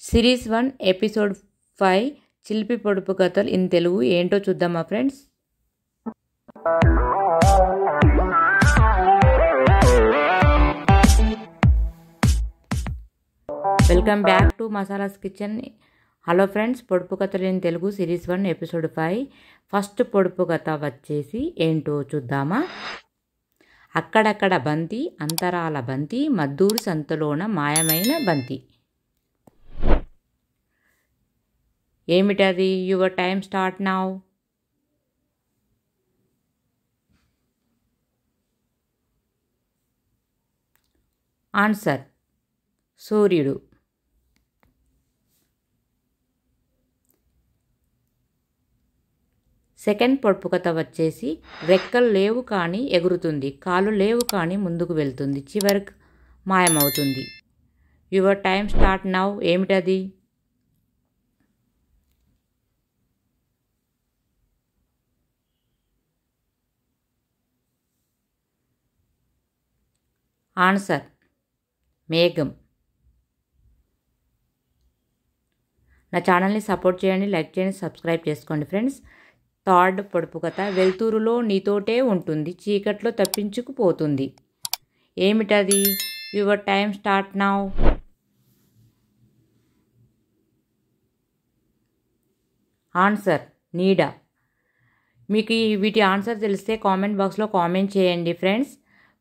Series 1 episode 5 చిలిపి పొడుపు కథలు ఇన్ తెలుగు ఏంటో చూద్దామా friends. Welcome back to masalas kitchen. Hello friends, పొడుపు కథలు in Telugu series 1 episode 5 first పొడుపు కథ వచ్చేసి ఏంటో చూద్దామా. అక్కడక్కడ బంతి, అంతరాల బంతి, మద్దూరు సంతలోన మాయమైన బంతి. ఏమిటది? Your time start now. Answer: సూర్యుడు. సెకండ్ పొడుపు కథ వచ్చేసి రెక్కలు లేవు కానీ ఎగురుతుంది, కాళ్ళు లేవు కానీ ముందుకు వెళ్తుంది, చివరికి మాయమవుతుంది. Your time start now. ఏమిటది? ఆన్సర్: మేఘం. నా ఛానల్ని సపోర్ట్ చేయండి, లైక్ చేయండి, సబ్స్క్రైబ్ చేసుకోండి ఫ్రెండ్స్. థర్డ్ పొడుపు కథ వెలుతురులో నీతోటే ఉంటుంది, చీకట్లో తప్పించుకుపోతుంది. ఏమిటది? Your time start now. Answer: నీడ. మీకు వీటి ఆన్సర్ తెలిస్తే కామెంట్ బాక్స్లో కామెంట్ చేయండి ఫ్రెండ్స్.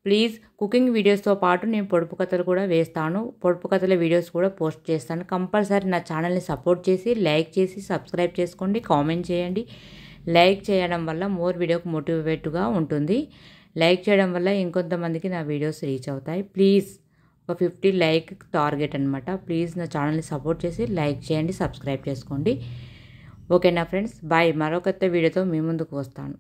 ప్లీజ్, కుకింగ్ వీడియోస్తో పాటు నేను పొడుపు కథలు కూడా వేస్తాను, పొడుపు కథల వీడియోస్ కూడా పోస్ట్ చేస్తాను. కంపల్సరీ నా ఛానల్ని సపోర్ట్ చేసి లైక్ చేసి సబ్స్క్రైబ్ చేసుకోండి, కామెంట్ చేయండి. లైక్ చేయడం వల్ల మోర్ వీడియోకి మోటివేట్గా ఉంటుంది. లైక్ చేయడం వల్ల ఇంకొంతమందికి నా వీడియోస్ రీచ్ అవుతాయి. ప్లీజ్, ఒక 50 లైక్ టార్గెట్ అనమాట. ప్లీజ్ నా ఛానల్ని సపోర్ట్ చేసి లైక్ చేయండి, సబ్స్క్రైబ్ చేసుకోండి. ఓకేనా ఫ్రెండ్స్, బాయ్. మరో కొత్త వీడియోతో మీ ముందుకు వస్తాను.